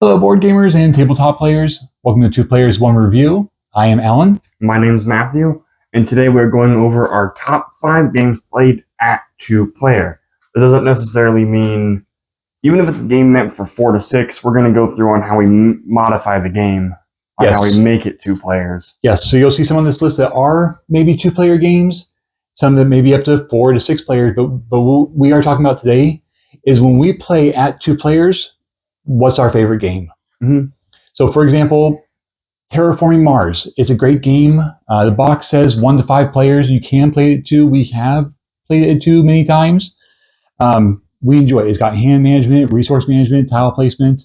Hello, board gamers and tabletop players. Welcome to Two Players, One Review. I am Alan. My name's Matthew, and today we're going over our top 5 games played at 2-player. This doesn't necessarily mean, even if it's a game meant for 4 to 6, we're going to go through on how we modify the game, on how we make it 2 players. Yes, so you'll see some on this list that are maybe 2-player games, some that may be up to 4 to 6 players, but what we are talking about today is when we play at 2 players, what's our favorite game? Mm-hmm. So, for example, Terraforming Mars. It's a great game. The box says 1 to 5 players. You can play it 2. We have played it 2 many times. We enjoy it. It's got hand management, resource management, tile placement.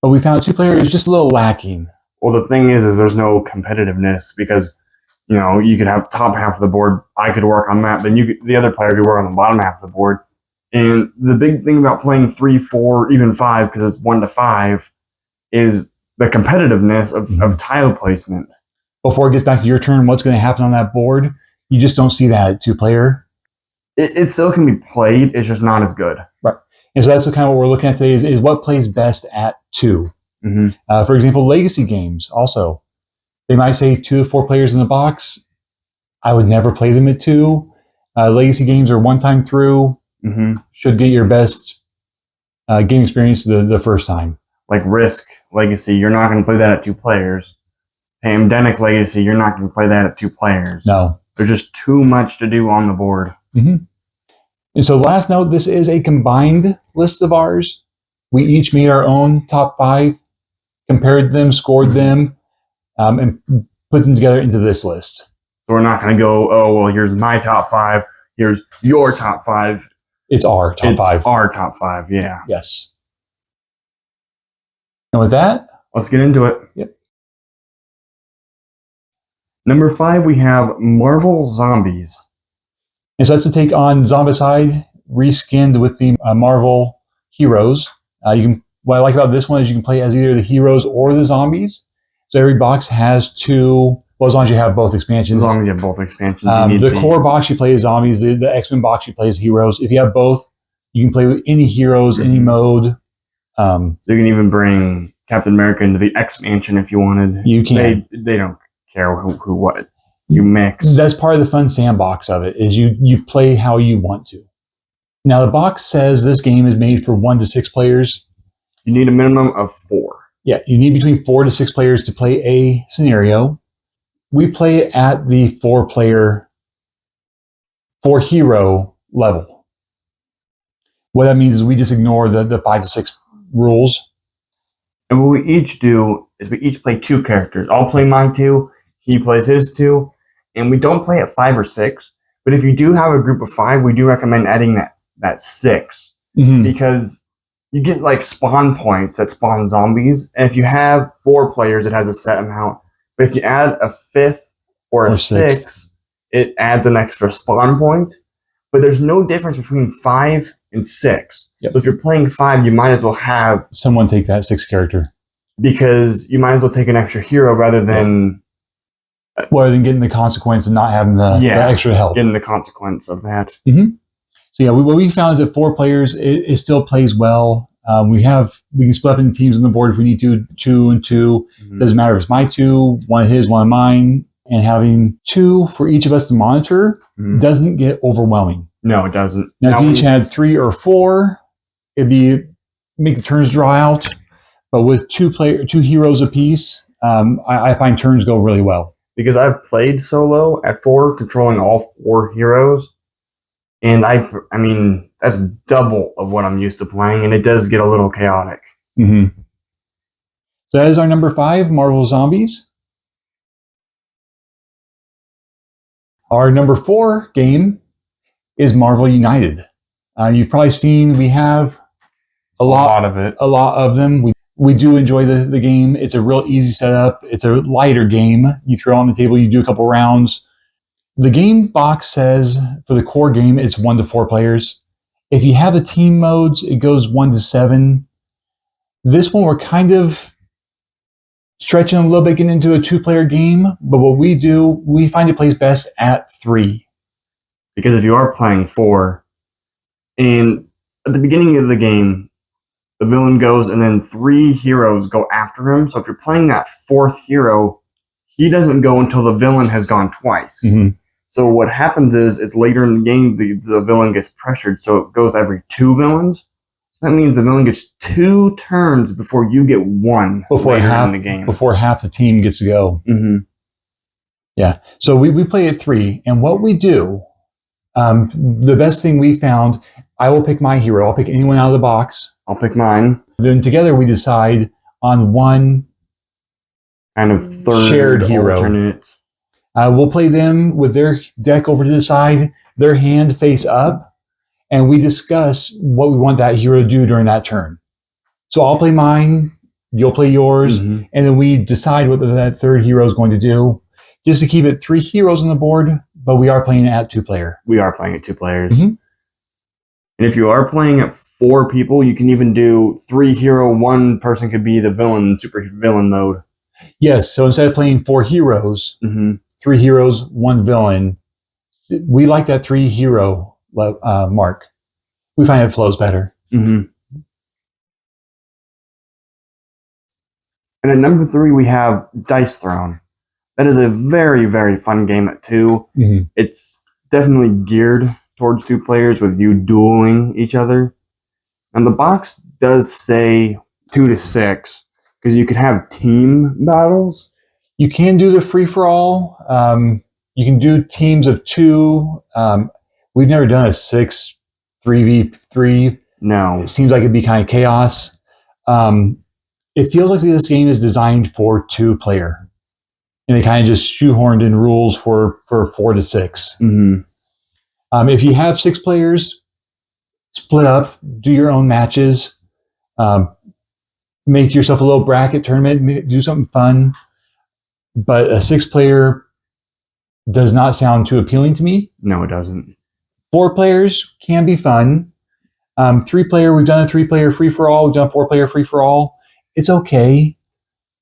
But we found 2-player is just a little lacking. Well, the thing is there's no competitiveness because, you could have top half of the board. I could work on that. Then the other player could work on the bottom half of the board. And the big thing about playing 3, 4, even 5, because it's 1 to 5, is the competitiveness of tile placement. Before it gets back to your turn, what's going to happen on that board? You just don't see that at 2-player. It still can be played. It's just not as good. Right. And so that's kind of what we're looking at today is what plays best at 2. Mm-hmm. For example, legacy games also. They might say 2 to 4 players in the box. I would never play them at 2. Legacy games are one time through. Mm-hmm. Should get your best game experience the first time. Like Risk Legacy, you're not going to play that at 2 players. Pandemic Legacy, you're not going to play that at 2 players. No. There's just too much to do on the board. Mm-hmm. And so last note, this is a combined list of ours. We each made our own top 5, compared them, scored them, and put them together into this list. So we're not going to go, oh, well, here's my top 5, here's your top 5. It's our top 5. It's our top 5, yeah. Yes. And with that, let's get into it. Yep. Number 5, we have Marvel Zombies. And so that's a take on Zombicide, reskinned with the Marvel heroes. What I like about this one is you can play as either the heroes or the zombies. So every box has 2. Well, as long as you have both expansions. As long as you have both expansions. The core box you play as zombies. The X-Men box you play as heroes. If you have both, you can play with any heroes, any mode. So you can even bring Captain America into the X-Mansion if you wanted. You can. They don't care who what you mix. That's part of the fun sandbox of it, is you play how you want to. Now, the box says this game is made for 1 to 6 players. You need a minimum of 4. Yeah, you need between 4 to 6 players to play a scenario. We play at the 4-player, 4-hero level. What that means is we just ignore the 5 to 6 rules. And what we each do is we each play 2 characters. I'll play my 2, he plays his 2, and we don't play at 5 or 6. But if you do have a group of 5, we do recommend adding that 6. Mm-hmm. Because you get like spawn points that spawn zombies. And if you have 4 players, it has a set amount. But if you add a 5th or a 6th, it adds an extra spawn point. But there's no difference between 5 and 6. Yep. So if you're playing 5, you might as well have someone take that 6th character. Because you might as well take an extra hero rather than... Rather than getting the consequence and not having the extra help. Getting the consequence of that. Mm-hmm. So yeah, what we found is that 4 players, it still plays well. We can split up into teams on the board if we need to, 2 and 2. Mm-hmm. Doesn't matter if it's my 2, one of his, one of mine. And having 2 for each of us to monitor doesn't get overwhelming. No, it doesn't. Now if you each had 3 or 4, it'd make the turns draw out. But with 2 heroes apiece, I find turns go really well. Because I've played solo at 4, controlling all 4 heroes. And I mean, that's double of what I'm used to playing, and it does get a little chaotic. Mm-hmm. So that is our number 5, Marvel Zombies. Our number 4 game is Marvel United. You've probably seen we have a lot of it. A lot of them. We do enjoy the game. It's a real easy setup. It's a lighter game. You throw on the table, you do a couple rounds. The game box says for the core game, it's 1 to 4 players. If you have the team modes, it goes 1 to 7. This one, we're kind of stretching a little bit, getting into a 2-player game. But what we do, we find it plays best at 3. Because if you are playing 4, and at the beginning of the game, the villain goes, and then 3 heroes go after him. So if you're playing that 4th hero, he doesn't go until the villain has gone twice. Mm-hmm. So what happens is later in the game, the villain gets pressured, so it goes every 2 villains. So that means the villain gets 2 turns before you get 1 later in the game. Before half the team gets to go. Mm-hmm. Yeah. So we play at 3, and what we do, the best thing we found, I will pick my hero. I'll pick anyone out of the box. I'll pick mine. Then together we decide on one kind of third shared hero. Alternate. We'll play them with their deck over to the side, their hand face up, and we discuss what we want that hero to do during that turn. So I'll play mine, you'll play yours, and then we decide what that third hero is going to do. Just to keep it 3 heroes on the board, but we are playing it at 2-player. We are playing at 2 players. And if you are playing at 4 people, you can even do 3 hero, 1 person could be the villain, super villain mode. Yes, so instead of playing 4 heroes, 3 heroes, 1 villain, we like that 3 hero mark. We find it flows better. And at number 3, we have Dice Throne. That is a very, very fun game at 2. It's definitely geared towards 2 players with you dueling each other. And the box does say 2 to 6 because you could have team battles. You can do the free-for-all. You can do teams of 2. We've never done a 6 3v3. No. It seems like it'd be kind of chaos. It feels like this game is designed for 2-player. And they kind of just shoehorned in rules for 4 to 6. If you have 6 players, split up, do your own matches, make yourself a little bracket tournament, do something fun. But a 6-player does not sound too appealing to me. No, it doesn't. 4 players can be fun. 3-player, we've done a 3-player free-for-all. We've done a 4-player free-for-all. It's okay.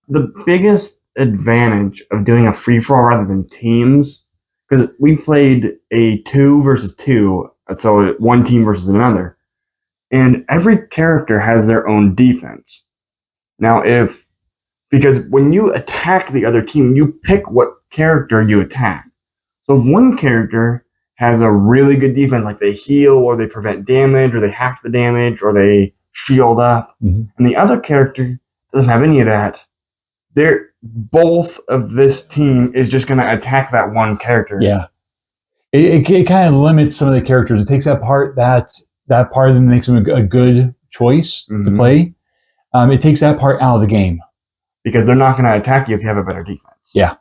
The biggest advantage of doing a free-for-all rather than teams, because we played a 2 versus 2, so 1 team versus another, and every character has their own defense. Now, because when you attack the other team, you pick what character you attack. So if one character has a really good defense, like they heal, or they prevent damage, or they half the damage, or they shield up, and the other character doesn't have any of that, both of this team is just going to attack that one character. Yeah. It kind of limits some of the characters. It takes that part of them, makes them a good choice to play. It takes that part out of the game. Because they're not going to attack you if you have a better defense. Yeah.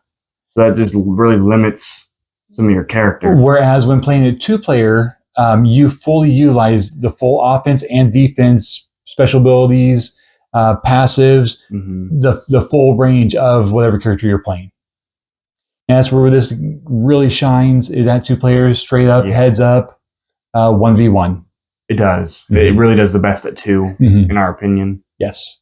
So that just really limits some of your character. Whereas when playing a 2-player, you fully utilize the full offense and defense, special abilities, passives, the full range of whatever character you're playing. And that's where this really shines, is at 2 players, straight up, heads up, 1v1. It does. It really does the best at 2, in our opinion. Yes.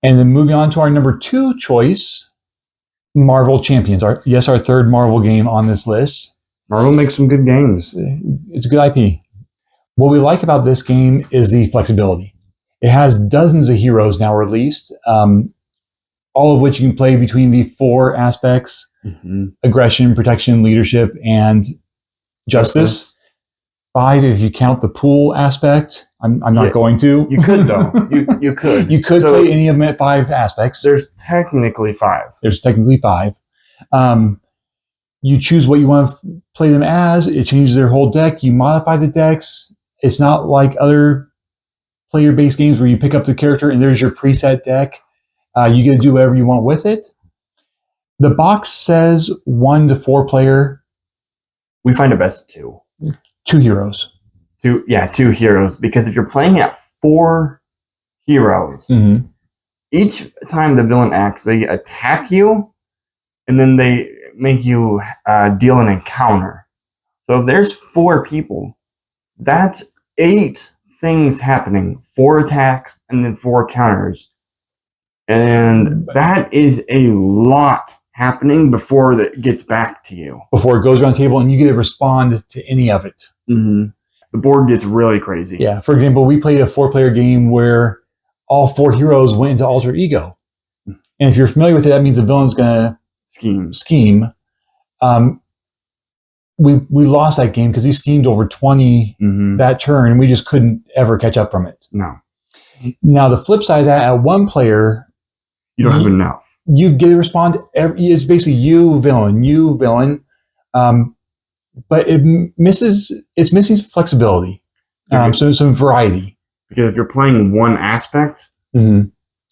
And then moving on to our number 2 choice, Marvel Champions. Our 3rd Marvel game on this list. Marvel makes some good games. It's a good IP. What we like about this game is the flexibility. It has dozens of heroes now released, all of which you can play between the 4 aspects: aggression, protection, leadership, and justice. 5 if you count the pool aspect. I'm not going to. You could, though. You could. You could play any of them at 5 aspects. There's technically 5. There's technically 5. You choose what you want to play them as. It changes their whole deck. You modify the decks. It's not like other player-based games where you pick up the character and there's your preset deck. You get to do whatever you want with it. The box says 1 to 4 player. We find it best at 2. 2 heroes. 2 heroes. Because if you're playing at 4 heroes, each time the villain acts, they attack you, and then they make you deal an encounter. So if there's 4 people, that's 8 things happening. 4 attacks and then 4 counters. And that is a lot happening before it gets back to you. Before it goes around the table and you get to respond to any of it. the board gets really crazy. Yeah. For example, we played a 4-player game where all 4 heroes went into alter ego. And if you're familiar with it, that means the villain's going to scheme. We lost that game because he schemed over 20 that turn, and we just couldn't ever catch up from it. No. Now, the flip side of that, at 1 player, you don't have enough. You get to respond. It's basically you villain. But it's missing flexibility. So some variety. Because if you're playing one aspect,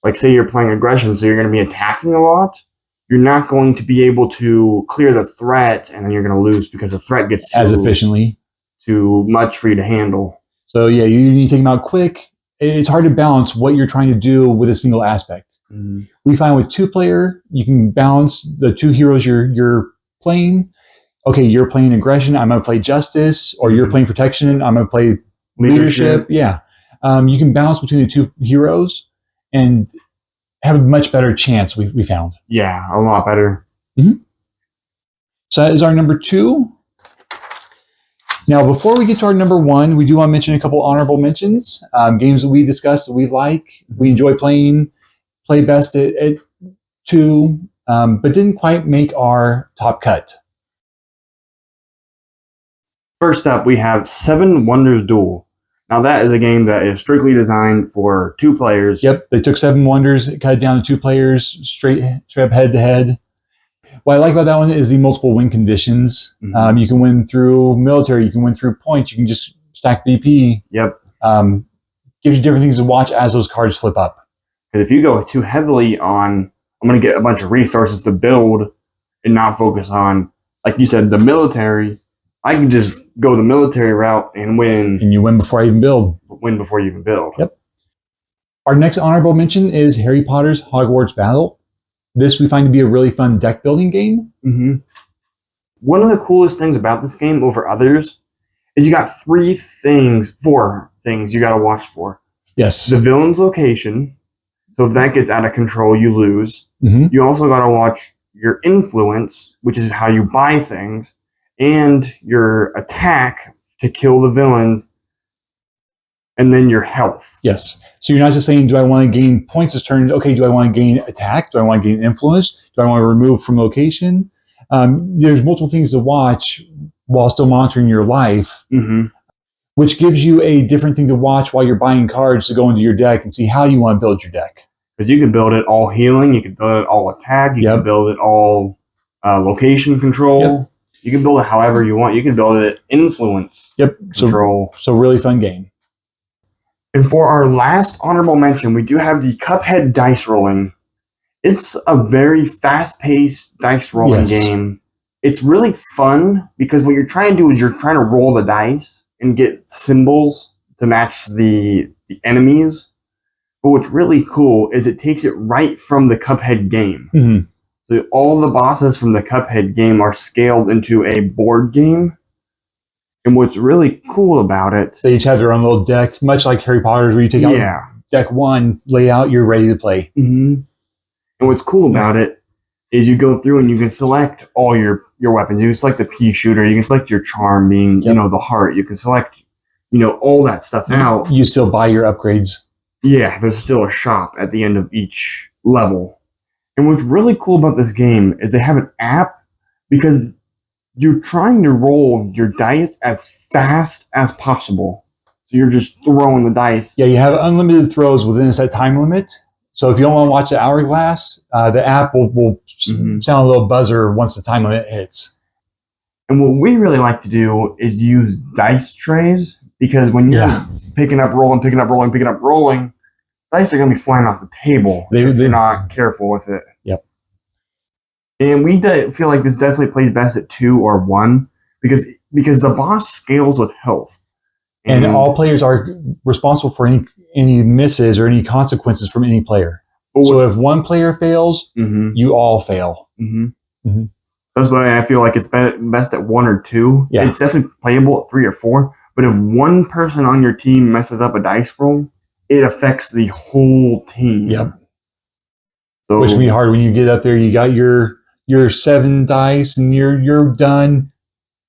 like say you're playing aggression, so you're going to be attacking a lot, you're not going to be able to clear the threat, and then you're going to lose because the threat gets as efficiently too much for you to handle. So yeah, you need to take them out quick. It's hard to balance what you're trying to do with a single aspect. We find with 2-player, you can balance the 2 heroes you're playing. Okay, you're playing aggression, I'm going to play justice, or you're playing protection, I'm going to play leadership. Yeah. You can balance between the 2 heroes and have a much better chance, we found. Yeah, a lot better. So that is our number 2. Now, before we get to our number 1, we do want to mention a couple honorable mentions. Games that we discussed that we like, we enjoy playing, play best at 2, but didn't quite make our top cut. First up, we have 7 Wonders Duel. Now, that is a game that is strictly designed for 2 players. Yep, they took 7 Wonders, cut it down to 2 players, straight up head-to-head. What I like about that one is the multiple win conditions. You can win through military, you can win through points, you can just stack BP. Yep. Gives you different things to watch as those cards flip up. Because if you go too heavily on, I'm going to get a bunch of resources to build and not focus on, like you said, the military, I can just go the military route and win. And you win before I even build. Win before you even build. Yep. Our next honorable mention is Harry Potter's Hogwarts Battle. This we find to be a really fun deck building game. One of the coolest things about this game over others is you got 4 things you got to watch for. Yes. The villain's location. So if that gets out of control, you lose. You also got to watch your influence, which is how you buy things, and your attack to kill the villains, and then your health. Yes. So you're not just saying, do I want to gain points this turn? Okay, do I want to gain attack? Do I want to gain influence? Do I want to remove from location? There's multiple things to watch while still monitoring your life, which gives you a different thing to watch while you're buying cards to go into your deck and see how you want to build your deck. Because you can build it all healing, you can build it all attack, you can build it all location control. You can build it however you want. You can build it influence control. So really fun game. And for our last honorable mention, we do have the Cuphead dice rolling. It's a very fast-paced dice rolling game. It's really fun because what you're trying to do is you're trying to roll the dice and get symbols to match the enemies. But what's really cool is it takes it right from the Cuphead game. So all the bosses from the Cuphead game are scaled into a board game. And what's really cool about it... They each have their own little deck, much like Harry Potter's, where you take out deck 1, lay out, you're ready to play. And what's cool about it is you go through and you can select all your weapons. You can select the pea shooter. You can select your charm being, the heart. You can select, all that stuff out. You still buy your upgrades. Yeah, there's still a shop at the end of each level. And what's really cool about this game is they have an app because you're trying to roll your dice as fast as possible. So you're just throwing the dice. Yeah, you have unlimited throws within a set time limit. So if you don't want to watch the hourglass, the app will sound a little buzzer once the time limit hits. And what we really like to do is use dice trays because when you're picking up, rolling, dice are going to be flying off the table if you're not careful with it. Yep. And we feel like this definitely plays best at 2 or 1 because the boss scales with health. And all players are responsible for any misses or any consequences from any player. So if one player fails, you all fail. That's why I feel like it's best at 1 or 2. Yeah. It's definitely playable at 3 or 4. But if one person on your team messes up a dice roll, it affects the whole team. Yep. So, which can be hard when you get up there. You got your 7 dice and you're done.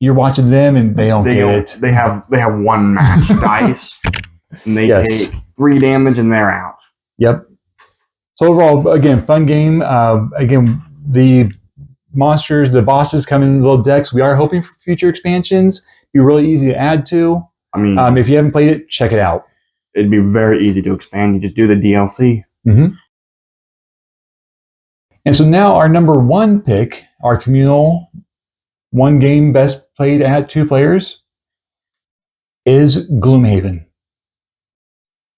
you're watching them and they don't get it. They have one match dice, and they take 3 damage and they're out. Yep. So overall, again, fun game. Again, the monsters, the bosses come in little decks. We are hoping for future expansions. Be really easy to add to. I mean, if you haven't played it, check it out. It'd be very easy to expand. You just do the DLC. Mm-hmm. And so now our number 1 pick, our communal 1 game best played at 2 players, is Gloomhaven.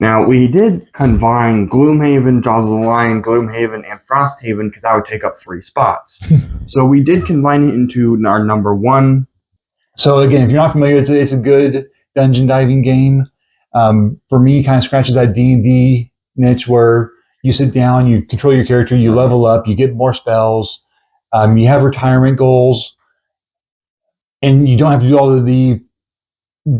Now, we did combine Gloomhaven, Jaws of the Lion, Gloomhaven, and Frosthaven because I would take up 3 spots. So we did combine it into our number 1. So again, if you're not familiar, it's a good dungeon diving game. For me, kind of scratches that D&D niche where you sit down, you control your character, you level up, you get more spells, you have retirement goals, and you don't have to do all of the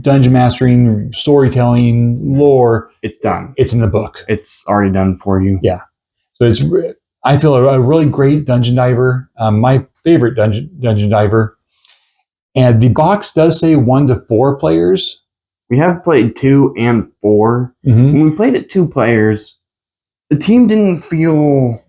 dungeon mastering, storytelling, lore. It's done. It's in the book. It's already done for you. Yeah. So I feel a really great dungeon diver. My favorite dungeon diver. And the box does say 1 to 4 players. We have played 2 and 4. Mm-hmm. When we played at 2 players, the team didn't feel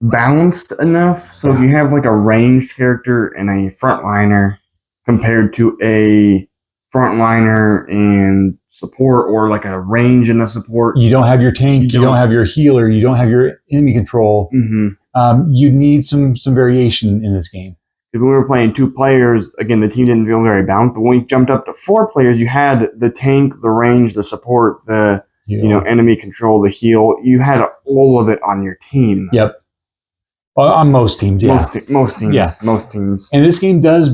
balanced enough. So if you have like a ranged character and a frontliner compared to a frontliner and support, or like a range and a support, you don't have your tank, you don't have your healer, you don't have your enemy control. Mm-hmm. You need some variation in this game. When we were playing 2 players, again, the team didn't feel very balanced. But when we jumped up to 4 players, you had the tank, the range, the support, the enemy control, the heal. You had all of it on your team. Yep. Well, on most teams, yeah. Most teams. Yeah. Most teams. And this game does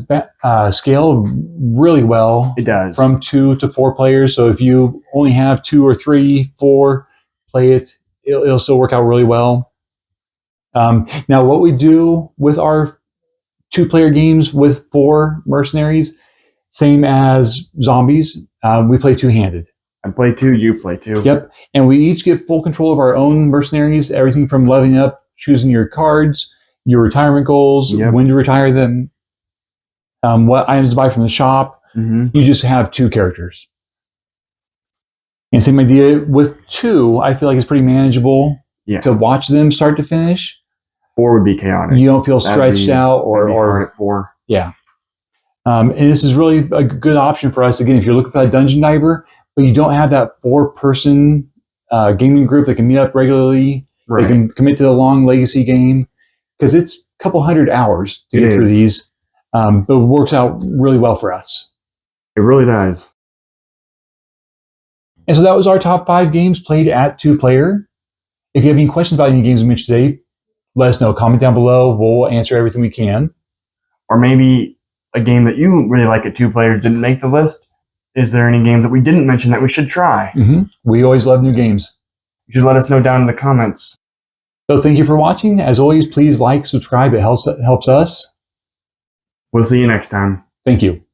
scale really well. It does. From 2 to 4 players. So if you only have 2 or 3, 4, play it. It'll still work out really well. Now, what we do with our 2-player games with 4 mercenaries, same as zombies, we play 2-handed. I play 2, you play 2. Yep. And we each get full control of our own mercenaries, everything from leveling up, choosing your cards, your retirement goals, when to retire them, what items to buy from the shop. Mm-hmm. You just have 2 characters. And same idea with 2, I feel like it's pretty manageable to watch them start to finish. 4 would be chaotic. You don't feel stretched out or hard at 4. Yeah. And this is really a good option for us. Again, if you're looking for that dungeon diver, but you don't have that 4-person gaming group that can meet up regularly, they can commit to a long legacy game, because it's a couple hundred hours to get through these. But it works out really well for us. It really does. And so that was our top 5 games played at 2-player. If you have any questions about any games we mentioned today, let us know. Comment down below. We'll answer everything we can. Or maybe a game that you really like at 2 players didn't make the list. Is there any games that we didn't mention that we should try? Mm-hmm. We always love new games. You should let us know down in the comments. So thank you for watching. As always, please like, subscribe. It helps us. We'll see you next time. Thank you.